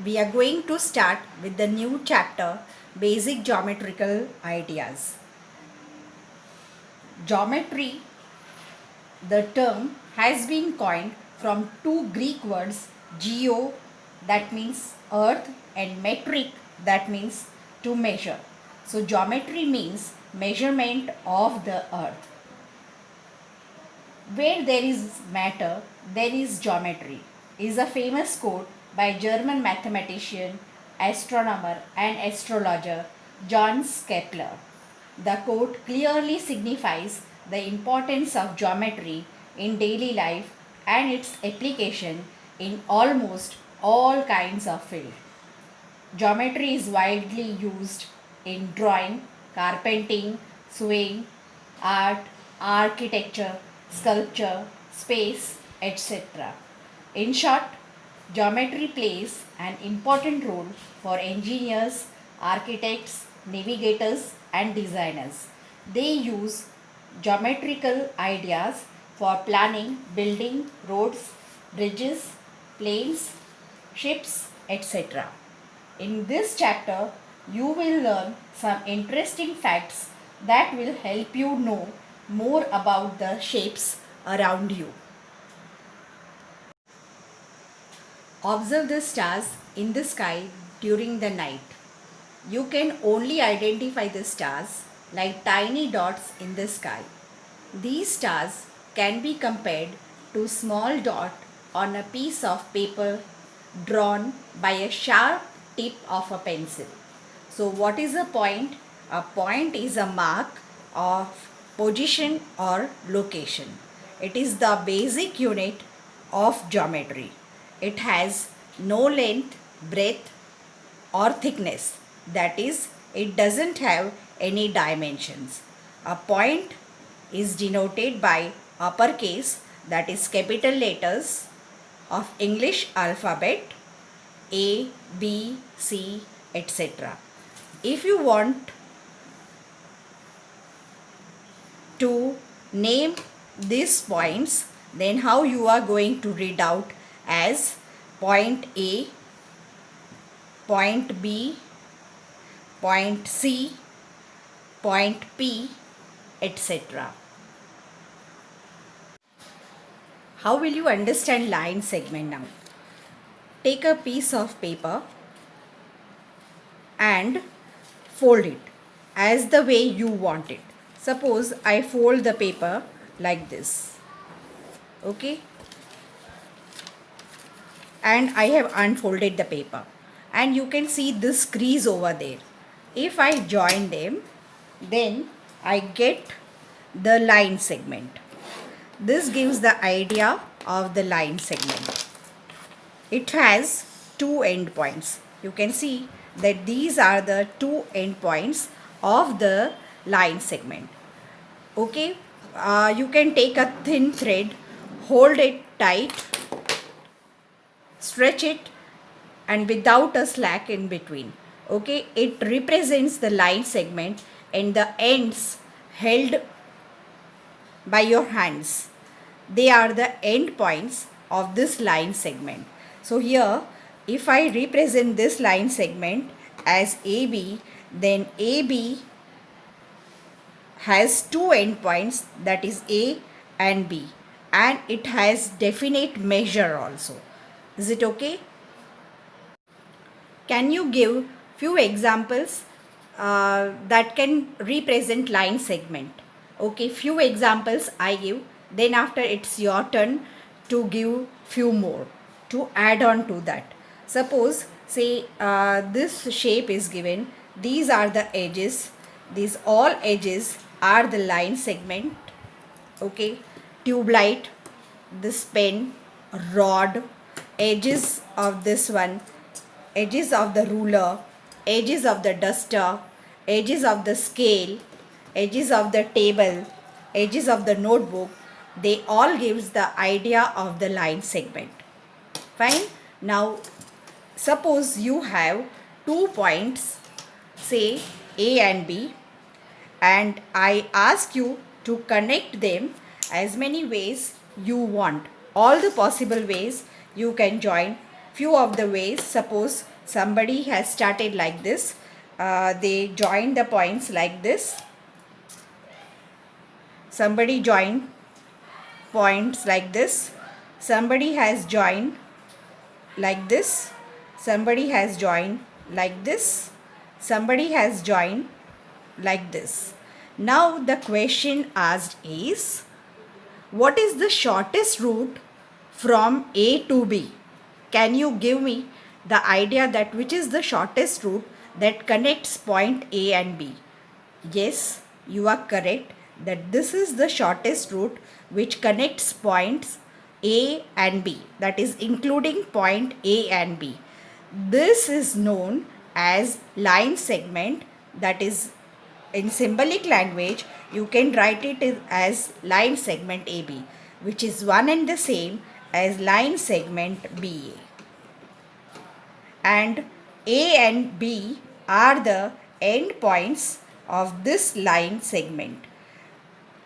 we are going to start with the new chapter, Basic Geometrical Ideas. Geometry, the term has been coined from two Greek words, geo, that means earth, and metric, that means to measure. So geometry means measurement of the earth. Where there is matter, there is geometry, is a famous quote by German mathematician, astronomer, and astrologer Johannes Kepler. The quote clearly signifies the importance of geometry in daily life and its application in almost all kinds of fields. Geometry is widely used in drawing, carpentering, sewing, art, architecture, sculpture, space, etc. In short, geometry plays an important role for engineers, architects, navigators, and designers. They use geometrical ideas for planning, building roads, bridges, planes, ships, etc. In this chapter, you will learn some interesting facts that will help you know more about the shapes around you. Observe the stars in the sky during the night. You can only identify the stars like tiny dots in the sky. These stars can be compared to small dot on a piece of paper drawn by a sharp tip of a pencil. So what is a point? A point is a mark of position or location. It is the basic unit of geometry. It has no length, breadth or thickness. That is, it doesn't have any dimensions. A point is denoted by uppercase, that is capital letters of English alphabet A, B, C, etc. If you want to name these points, then how you are going to read out as point A, point B, point C, point P, etc. How will you understand line segment now? Take a piece of paper and fold it as the way you want it. Suppose I fold the paper like this. Okay? And I have unfolded the paper. And you can see this crease over there. If I join them, then I get the line segment. This gives the idea of the line segment. It has two endpoints. You can see that these are the two endpoints of the line segment. Okay, you can take a thin thread, hold it tight, stretch it, and without a slack in between. Okay, it represents the line segment and the ends held by your hands. They are the end points of this line segment. So here, if I represent this line segment as AB, then AB has two endpoints, that is A and B, and it has definite measure also. Is it okay? Can you give few examples that can represent line segment? Okay, few examples I give, then after it's your turn to give few more to add on to that. Suppose say this shape is given, these are the edges, these all edges are the line segment. Okay, tube light, this pen, rod, edges of this one, edges of the ruler, edges of the duster, edges of the scale, edges of the table, edges of the notebook, they all gives the idea of the line segment. Fine. Now suppose you have 2 points, say A and B, and I ask you to connect them as many ways you want. All the possible ways you can join. Few of the ways, suppose Somebody has started like this. They joined the points like this. Somebody joined points like this. Somebody has joined like this. Somebody has joined like this. Somebody has joined like this. Now the question asked is, what is the shortest route from A to B? Can you give me the idea that which is the shortest route that connects point A and B? Yes, you are correct that this is the shortest route which connects points A and B, that is including point A and B. This is known as line segment, that is in symbolic language you can write it as line segment AB, which is one and the same as line segment BA. And A and B are the end points of this line segment.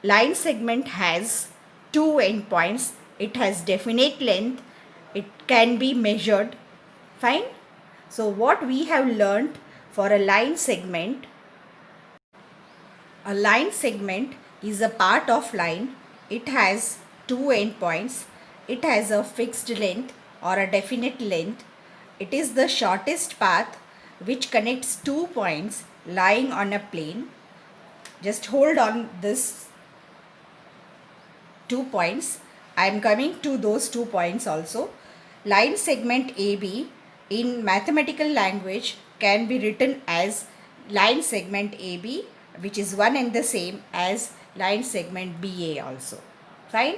Line segment has two endpoints. It has definite length. It can be measured. Fine. So what we have learned for a line segment is a part of line. It has two endpoints. It has a fixed length or a definite length. It is the shortest path which connects two points lying on a plane. Just hold on this 2 points. I am coming to those 2 points also. Line segment AB in mathematical language can be written as line segment AB, which is one and the same as line segment BA also. Fine.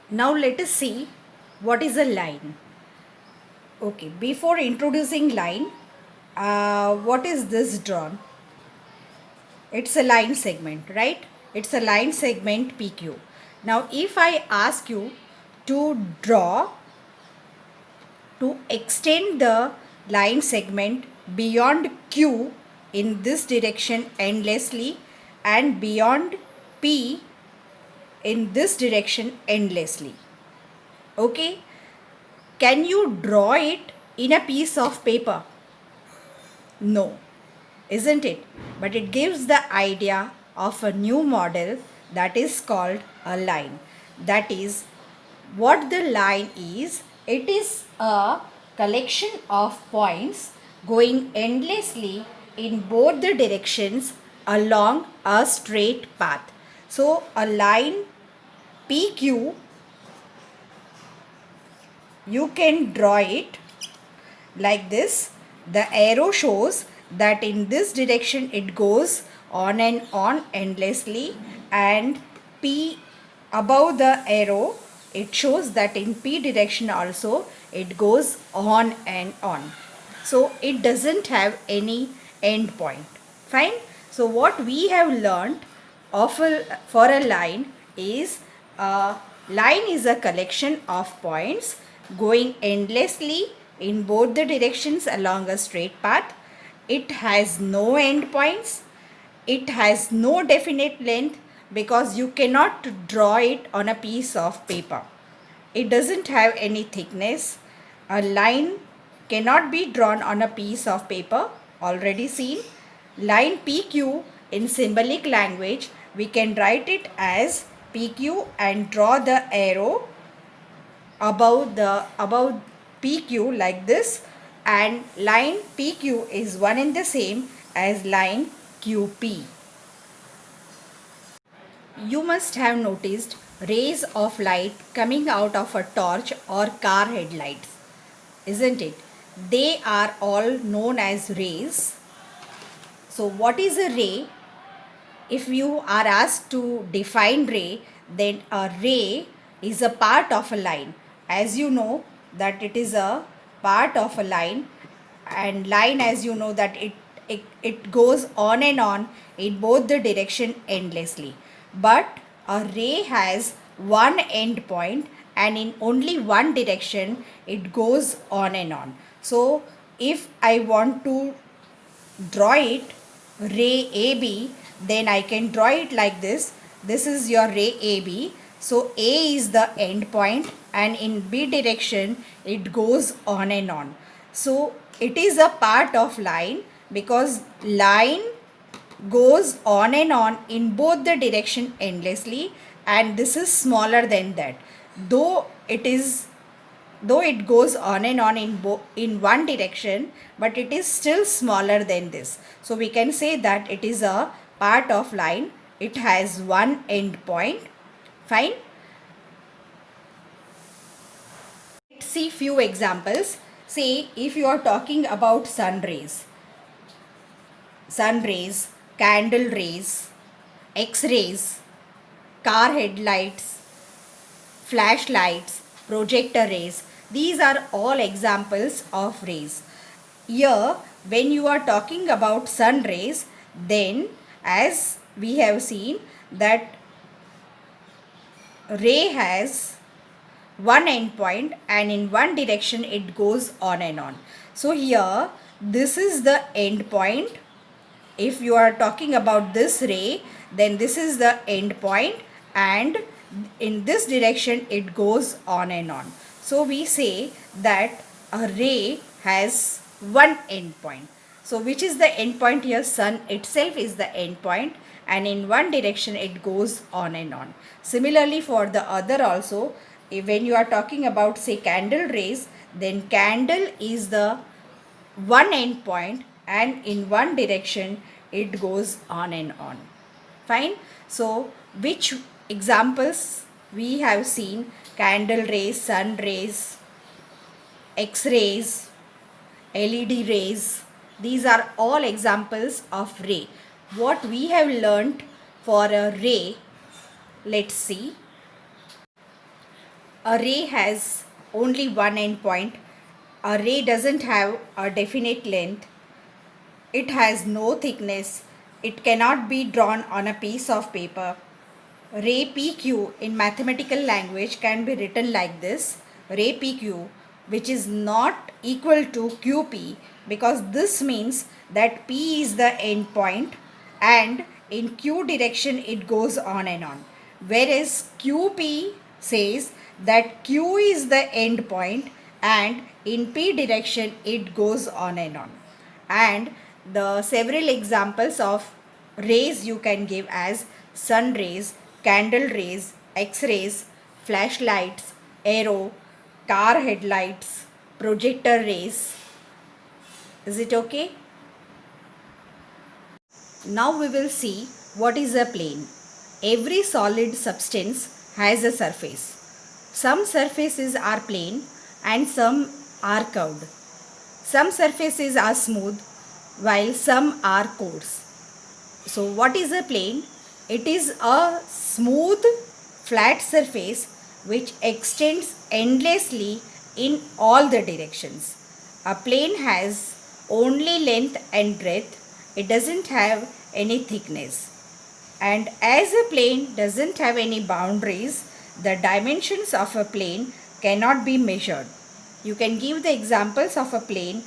Now let us see what is a line. Okay, before introducing line, what is this drawn? It's a line segment, right? It's a line segment PQ. Now if I ask you to extend the line segment beyond Q in this direction endlessly and beyond P in this direction endlessly. Okay, can you draw it in a piece of paper? No, isn't it? But it gives the idea of a new model that is called a line. That is what the line is. It is a collection of points going endlessly in both the directions along a straight path. So a line PQ, you can draw it like this. The arrow shows that in this direction it goes on and on endlessly, and P above the arrow it shows that in P direction also it goes on and on. So it doesn't have any end point. Fine. So what we have learned for a line is a line is a collection of points going endlessly in both the directions along a straight path. It has no end points. It has no definite length because you cannot draw it on a piece of paper. It doesn't have any thickness. A line cannot be drawn on a piece of paper. Already seen. Line PQ in symbolic language, we can write it as PQ and draw the arrow above PQ like this, and line PQ is one and the same as line QP. You must have noticed rays of light coming out of a torch or car headlights, isn't it? They are all known as rays. So what is a ray? If you are asked to define ray, then a ray is a part of a line. As you know that it is a part of a line, and line, as you know, that it goes on and on in both the direction endlessly. But a ray has one end point and in only one direction it goes on and on. So if I want to draw it ray AB, then I can draw it like this. This is your ray AB. So A is the end point and in B direction it goes on and on. So it is a part of line because line goes on and on in both the direction endlessly, and this is smaller than that. Though it is though it goes on and on in one direction, but it is still smaller than this. So we can say that it is a part of line. It has one end point. Fine. Let's see few examples. Say if you are talking about sun rays, candle rays, x-rays, car headlights, flashlights, projector rays. These are all examples of rays. Here, when you are talking about sun rays, then as we have seen that ray has one end point and in one direction it goes on and on. So here, this is the end point. If you are talking about this ray, then this is the end point, and in this direction it goes on and on. So we say that a ray has one end point. So which is the end point here? Sun itself is the end point, and in one direction it goes on and on. Similarly for the other also, when you are talking about say candle rays, then candle is the one end point and in one direction it goes on and on. Fine. So which examples we have seen? Candle rays, sun rays, x-rays, LED rays. These are all examples of ray. What we have learnt for a ray, let's see. A ray has only one end point. A ray doesn't have a definite length. It has no thickness. It cannot be drawn on a piece of paper. Ray PQ in mathematical language can be written like this. Ray PQ, which is not equal to QP, because this means that P is the end point and in Q direction it goes on and on. Whereas QP says that Q is the end point and in P direction it goes on and on. And the several examples of rays you can give as sun rays, candle rays, x-rays, flashlights, arrow, car headlights, projector rays. Is it okay? Now we will see what is a plane. Every solid substance has a surface. Some surfaces are plane and some are curved. Some surfaces are smooth while some are coarse. So what is a plane? It is a smooth flat surface which extends endlessly in all the directions. A plane has only length and breadth. It doesn't have any thickness. And as a plane doesn't have any boundaries, the dimensions of a plane cannot be measured. You can give the examples of a plane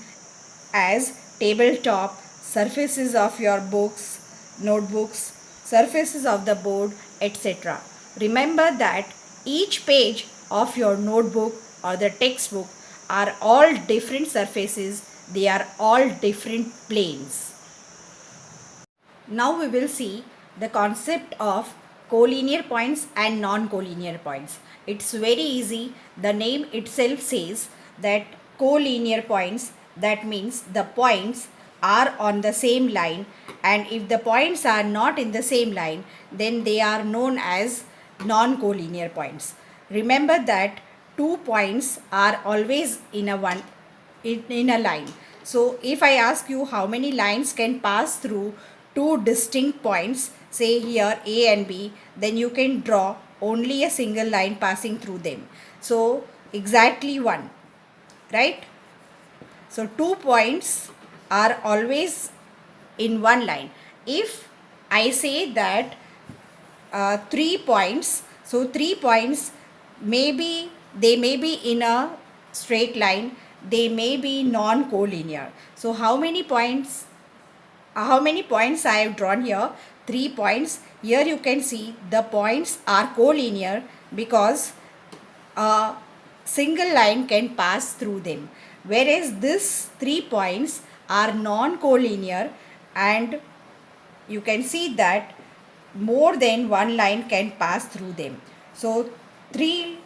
as tabletop, surfaces of your books, notebooks, surfaces of the board, etc. Remember that each page of your notebook or the textbook are all different surfaces. They are all different planes. Now we will see the concept of collinear points and non-collinear points. It's very easy. The name itself says that collinear points, that means the points are on the same line, and if the points are not in the same line, then they are known as non-collinear points. Remember that two points are always in a line. So if I ask you how many lines can pass through two distinct points, say here A and B, then you can draw only a single line passing through them. So exactly one, right? So 2 points are always in one line. If I say that 3 points, so 3 points they may be in a straight line, they may be non-collinear. So how many points I have drawn here? 3 points. Here you can see the points are collinear because a single line can pass through them. whereas these 3 points are non-collinear, and you can see that more than one line can pass through them. So 3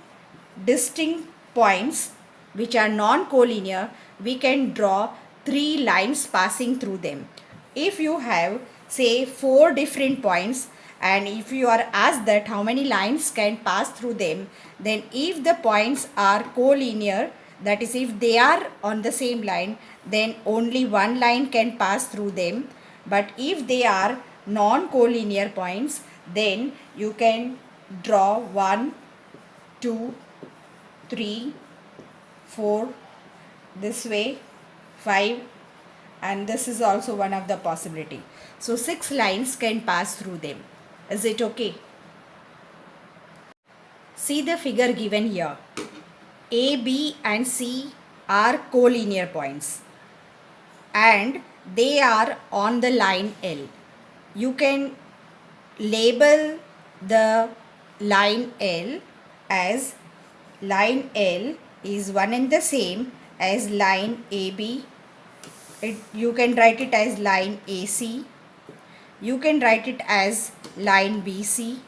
distinct points which are non-collinear, we can draw 3 lines passing through them. If you have say 4 different points, and if you are asked that how many lines can pass through them, then if the points are collinear, that is if they are on the same line, then only one line can pass through them. But if they are non-collinear points, then you can draw 1, 2, 3, 4, this way 5, and this is also one of the possibility. So 6 lines can pass through them. Is it okay? See the figure given here. A, B and C are collinear points and they are on the line L. You can label the line L as line L is one and the same as line AB. You can write it as line AC. You can write it as line BC.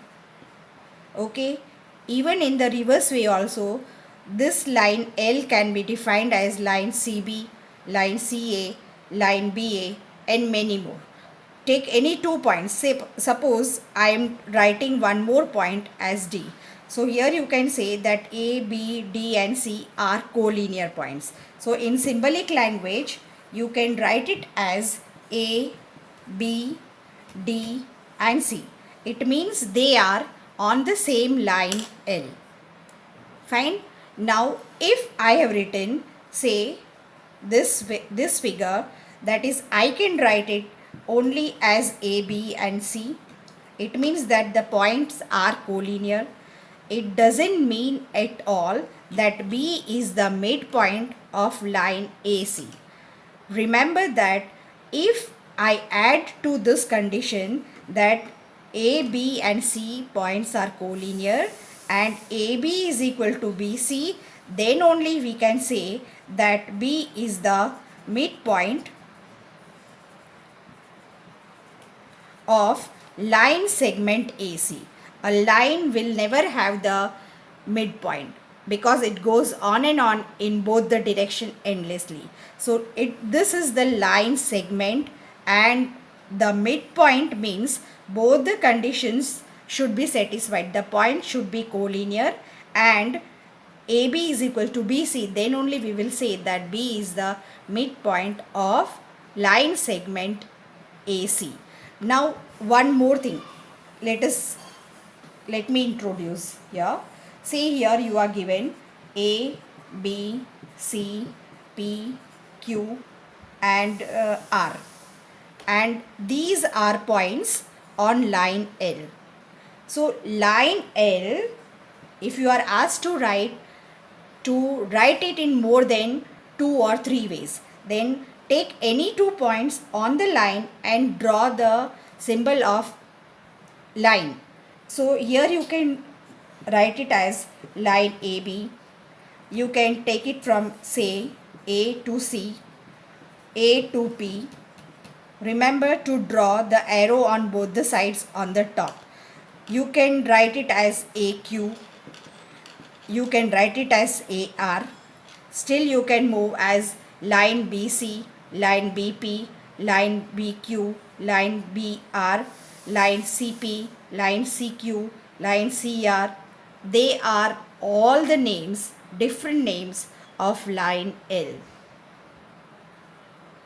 Okay. Even in the reverse way also, this line L can be defined as line CB, line CA, line BA and many more. Take any 2 points. Say, suppose I am writing one more point as D. So here you can say that A, B, D and C are collinear points. So in symbolic language, you can write it as A, B, D and C. It means they are on the same line L. Fine. Now if I have written say this figure, that is I can write it only as A, B and C. It means that the points are collinear. It doesn't mean at all that B is the midpoint of line AC. Remember that if I add to this condition that A, B and C points are collinear and AB is equal to BC, then only we can say that B is the midpoint of line segment AC. A line will never have the midpoint because it goes on and on in both the direction endlessly. So this is the line segment, and the midpoint means both the conditions should be satisfied. The point should be collinear and AB is equal to BC. Then only we will say that B is the midpoint of line segment AC. Now one more thing. Let me introduce here. See here you are given A, B, C, P, Q and R, and these are points on line L. So line L, if you are asked to write it in more than 2 or 3 ways, then take any 2 points on the line and draw the symbol of line. So here you can write it as line AB. You can take it from say A to C, A to P. Remember to draw the arrow on both the sides on the top. You can write it as AQ. You can write it as AR. Still you can move as line BC, line BP, line BQ, line BR, line CP, line CQ, line CR. They are all the names, different names of line L.